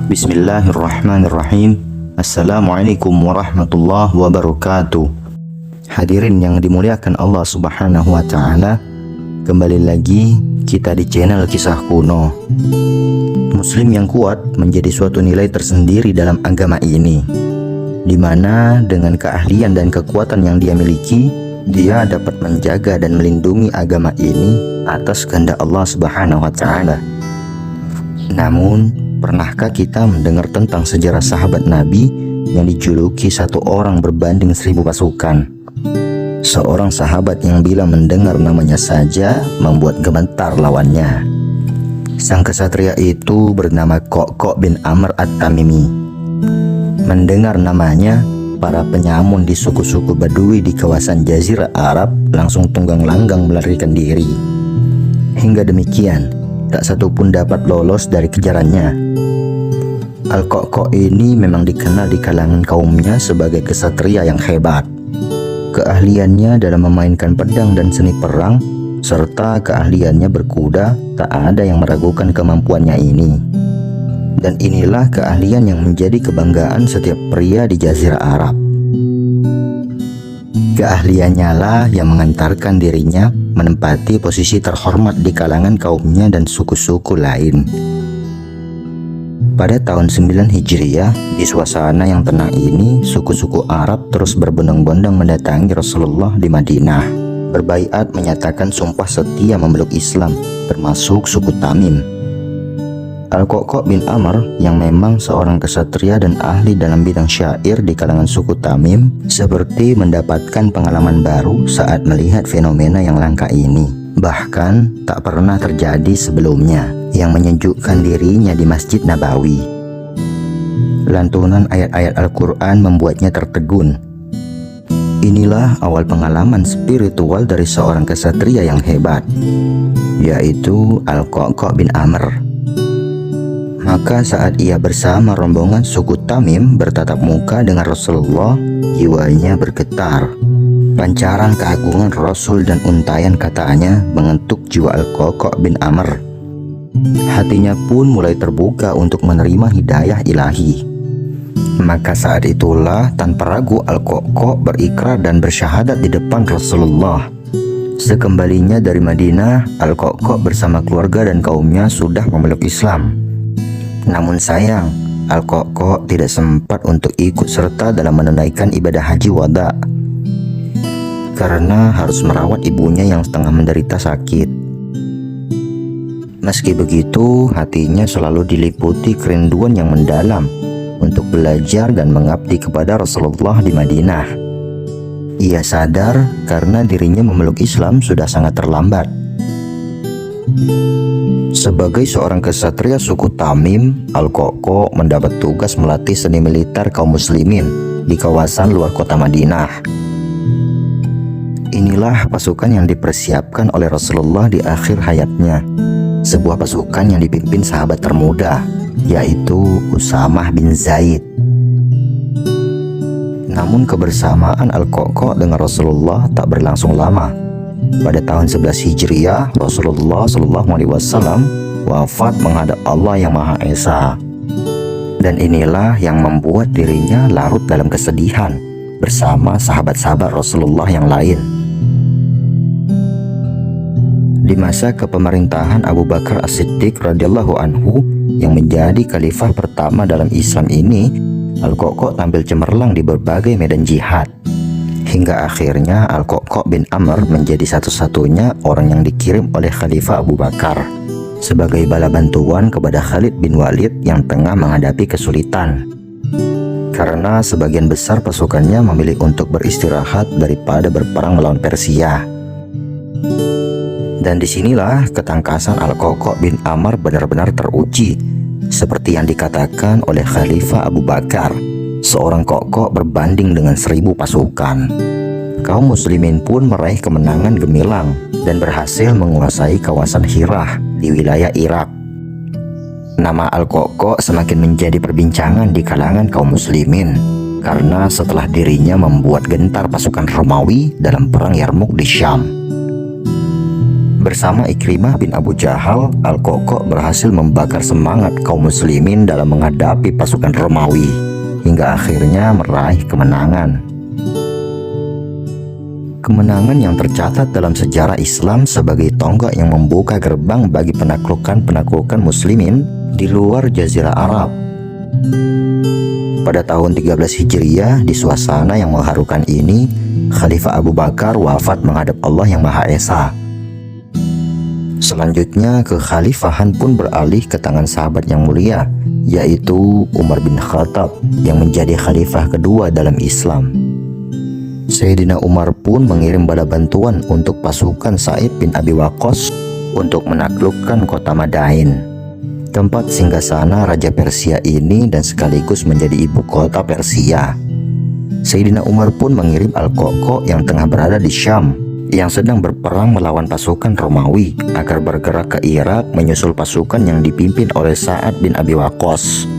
Bismillahirrahmanirrahim. Assalamualaikum warahmatullahi wabarakatuh. Hadirin yang dimuliakan Allah Subhanahu wa Ta'ala, kembali lagi kita di channel Kisah Kuno. Muslim yang kuat menjadi suatu nilai tersendiri dalam agama ini, di mana dengan keahlian dan kekuatan yang dia miliki, dia dapat menjaga dan melindungi agama ini atas kehendak Allah Subhanahu wa Ta'ala. Namun, pernahkah kita mendengar tentang sejarah sahabat Nabi yang dijuluki satu orang berbanding 1000 pasukan? Seorang sahabat yang bila mendengar namanya saja membuat gemetar lawannya. Sang kesatria itu bernama Kokok bin Amr At-Tamimi. Mendengar namanya, para penyamun di suku-suku Badui di kawasan Jazirah Arab langsung tunggang langgang melarikan diri. Hingga demikian, tak satu pun dapat lolos dari kejarannya. Al-Kokok ini memang dikenal di kalangan kaumnya sebagai kesatria yang hebat. Keahliannya dalam memainkan pedang dan seni perang, serta keahliannya berkuda, tak ada yang meragukan kemampuannya ini. Dan inilah keahlian yang menjadi kebanggaan setiap pria di Jazirah Arab. Keahliannya lah yang mengantarkan dirinya menempati posisi terhormat di kalangan kaumnya dan suku-suku lain. Pada tahun 9 Hijriah, di suasana yang tenang ini, suku-suku Arab terus berbondong-bondong mendatangi Rasulullah di Madinah, berbaiat menyatakan sumpah setia memeluk Islam, termasuk suku Tamim. Al-Kokok bin Amr yang memang seorang kesatria dan ahli dalam bidang syair di kalangan suku Tamim, seperti mendapatkan pengalaman baru saat melihat fenomena yang langka ini. Bahkan tak pernah terjadi sebelumnya, yang menyejukkan dirinya di Masjid Nabawi. Lantunan ayat-ayat Al-Quran membuatnya tertegun. Inilah awal pengalaman spiritual dari seorang kesatria yang hebat, yaitu Al-Kokok bin Amr. Maka saat ia bersama rombongan suku Tamim bertatap muka dengan Rasulullah, jiwanya bergetar. Pancaran keagungan Rasul dan untayan katanya mengentuk jiwa Al-Kokok bin Amr. Hatinya pun mulai terbuka untuk menerima hidayah ilahi. Maka saat itulah tanpa ragu Al-Kokok berikrar dan bersyahadat di depan Rasulullah. Sekembalinya dari Madinah, Al-Kokok bersama keluarga dan kaumnya sudah memeluk Islam. Namun sayang, Al-Kokok tidak sempat untuk ikut serta dalam menunaikan ibadah haji wada, karena harus merawat ibunya yang setengah menderita sakit. Meski begitu, hatinya selalu diliputi kerinduan yang mendalam untuk belajar dan mengabdi kepada Rasulullah di Madinah. Ia sadar karena dirinya memeluk Islam sudah sangat terlambat. Sebagai seorang kesatria suku Tamim, Al-Kokok mendapat tugas melatih seni militer kaum muslimin di kawasan luar kota Madinah. Inilah pasukan yang dipersiapkan oleh Rasulullah di akhir hayatnya. Sebuah pasukan yang dipimpin sahabat termuda, yaitu Usamah bin Zaid. Namun kebersamaan Al-Kokok dengan Rasulullah tak berlangsung lama. Pada tahun 11 Hijriah, Rasulullah SAW wafat menghadap Allah yang Maha Esa. Dan inilah yang membuat dirinya larut dalam kesedihan bersama sahabat-sahabat Rasulullah yang lain. Di masa kepemerintahan Abu Bakar As-Siddiq radhiyallahu anhu yang menjadi khalifah pertama dalam Islam ini, Al-Kokok tampil cemerlang di berbagai medan jihad. Hingga akhirnya Al-Kokok bin Amr menjadi satu-satunya orang yang dikirim oleh Khalifah Abu Bakar sebagai bala bantuan kepada Khalid bin Walid yang tengah menghadapi kesulitan. Karena sebagian besar pasukannya memilih untuk beristirahat daripada berperang melawan Persia. Dan disinilah ketangkasan Al-Kokok bin Amr benar-benar teruji, seperti yang dikatakan oleh Khalifah Abu Bakar, seorang kokok berbanding dengan 1000 pasukan. Kaum muslimin pun meraih kemenangan gemilang dan berhasil menguasai kawasan Hirah di wilayah Irak. Nama Al-Kokok semakin menjadi perbincangan di kalangan kaum muslimin karena setelah dirinya membuat gentar pasukan Romawi dalam perang Yarmuk di Syam. Bersama Ikrimah bin Abu Jahal, Al-Qoqo berhasil membakar semangat kaum muslimin dalam menghadapi pasukan Romawi, hingga akhirnya meraih kemenangan. Kemenangan yang tercatat dalam sejarah Islam sebagai tonggak yang membuka gerbang bagi penaklukan muslimin di luar Jazirah Arab. Pada tahun 13 Hijriah, di suasana yang mengharukan ini, Khalifah Abu Bakar wafat menghadap Allah yang Maha Esa. Selanjutnya, kekhalifahan pun beralih ke tangan sahabat yang mulia, yaitu Umar bin Khattab yang menjadi khalifah kedua dalam Islam. Sayyidina Umar pun mengirim bala bantuan untuk pasukan Sa'id bin Abi Waqqas untuk menaklukkan kota Madain, tempat singgasana Raja Persia ini dan sekaligus menjadi ibu kota Persia. Sayyidina Umar pun mengirim Al-Qoqo yang tengah berada di Syam, yang sedang berperang melawan pasukan Romawi, agar bergerak ke Irak menyusul pasukan yang dipimpin oleh Sa'ad bin Abi Waqqas.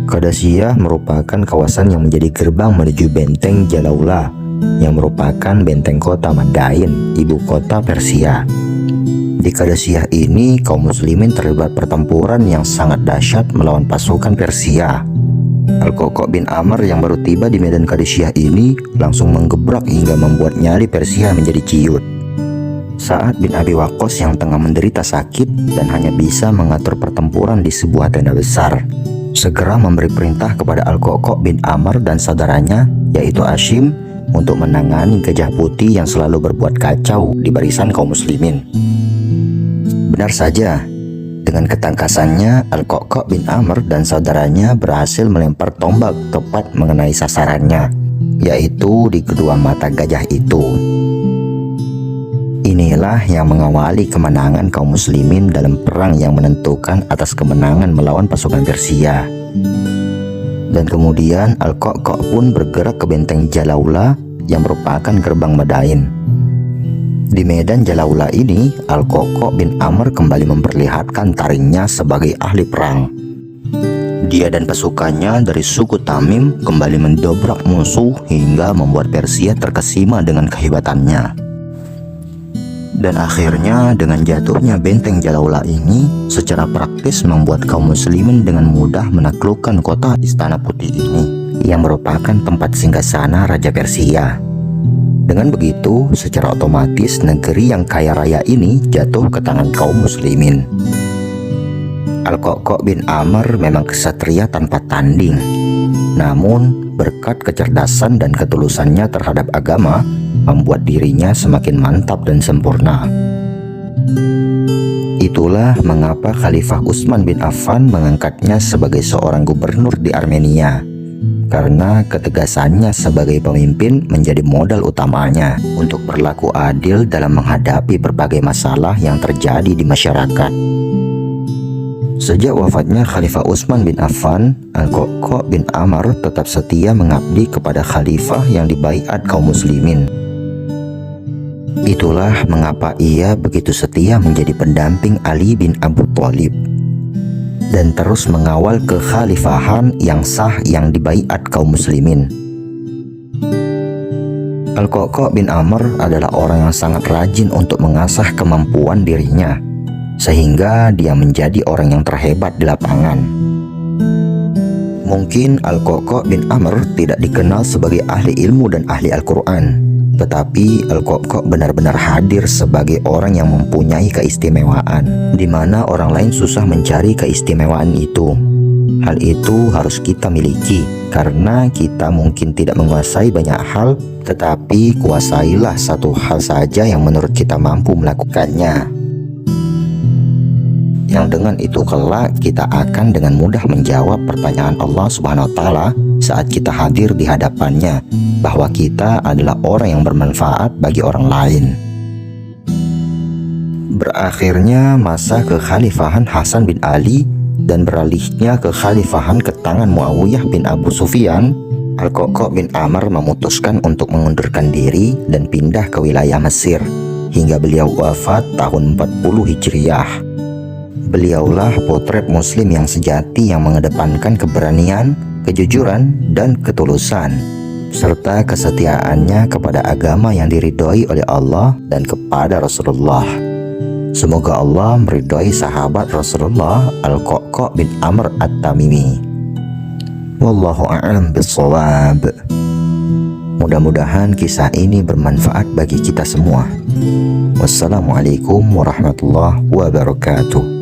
Qadasiyah merupakan kawasan yang menjadi gerbang menuju benteng Jalaula, yang merupakan benteng kota Madain, ibu kota Persia. Di Qadasiyah ini, kaum muslimin terlibat pertempuran yang sangat dahsyat melawan pasukan Persia. Al-Qoqo bin Amr yang baru tiba di medan Qadasiyah ini langsung menggebrak hingga membuat nyali Persia menjadi ciut. Sa'ad bin Abi Waqqas yang tengah menderita sakit dan hanya bisa mengatur pertempuran di sebuah tenda besar, segera memberi perintah kepada Al-Qoqo bin Amr dan saudaranya, yaitu Hashim, untuk menangani Gajah Putih yang selalu berbuat kacau di barisan kaum muslimin. Benar saja, dengan ketangkasannya, Al-Qoqo bin Amr dan saudaranya berhasil melempar tombak tepat mengenai sasarannya, yaitu di kedua mata gajah itu. Inilah yang mengawali kemenangan kaum muslimin dalam perang yang menentukan atas kemenangan melawan pasukan Persia. Dan kemudian Al-Qoqo pun bergerak ke benteng Jalaula yang merupakan gerbang Madain. Di medan Jalaula ini, Al-Qoqo bin Amr kembali memperlihatkan taringnya sebagai ahli perang. Dia dan pasukannya dari suku Tamim kembali mendobrak musuh hingga membuat Persia terkesima dengan kehebatannya. Dan akhirnya dengan jatuhnya benteng Jalaula ini, secara praktis membuat kaum muslimin dengan mudah menaklukkan kota Istana Putih ini, yang merupakan tempat singgasana Raja Persia. Dengan begitu, secara otomatis negeri yang kaya raya ini jatuh ke tangan kaum muslimin. Al-Qoqo bin Amr memang kesatria tanpa tanding. Namun, berkat kecerdasan dan ketulusannya terhadap agama, membuat dirinya semakin mantap dan sempurna. Itulah mengapa Khalifah Utsman bin Affan mengangkatnya sebagai seorang gubernur di Armenia, karena ketegasannya sebagai pemimpin menjadi modal utamanya untuk berlaku adil dalam menghadapi berbagai masalah yang terjadi di masyarakat. Sejak wafatnya Khalifah Utsman bin Affan, Al-Qoqo bin Amr tetap setia mengabdi kepada khalifah yang dibaiat kaum muslimin. Itulah mengapa ia begitu setia menjadi pendamping Ali bin Abu Thalib dan terus mengawal kekhalifahan yang sah yang dibaiat kaum muslimin. Al-Qoqo bin Amr adalah orang yang sangat rajin untuk mengasah kemampuan dirinya, sehingga dia menjadi orang yang terhebat di lapangan. Mungkin Al-Qoqo bin Amr tidak dikenal sebagai ahli ilmu dan ahli Al-Quran, tetapi Al-Qoqo benar-benar hadir sebagai orang yang mempunyai keistimewaan, di mana orang lain susah mencari keistimewaan itu. Hal itu harus kita miliki, karena kita mungkin tidak menguasai banyak hal, tetapi kuasailah satu hal saja yang menurut kita mampu melakukannya. Yang dengan itu kelak kita akan dengan mudah menjawab pertanyaan Allah Subhanahu wa Ta'ala saat kita hadir di hadapannya, bahwa kita adalah orang yang bermanfaat bagi orang lain. Berakhirnya masa kekhalifahan Hasan bin Ali dan beralihnya kekhalifahan ke tangan Muawiyah bin Abu Sufyan, Al-Qoqo bin Amr memutuskan untuk mengundurkan diri dan pindah ke wilayah Mesir hingga beliau wafat tahun 40 Hijriah. Beliaulah potret muslim yang sejati yang mengedepankan keberanian, kejujuran, dan ketulusan, serta kesetiaannya kepada agama yang diridhoi oleh Allah dan kepada Rasulullah. Semoga Allah meridhai sahabat Rasulullah Al-Qa'qa' bin Amr At-Tamimi. Wallahu a'lam bishawab. Mudah-mudahan kisah ini bermanfaat bagi kita semua. Wassalamualaikum warahmatullahi wabarakatuh.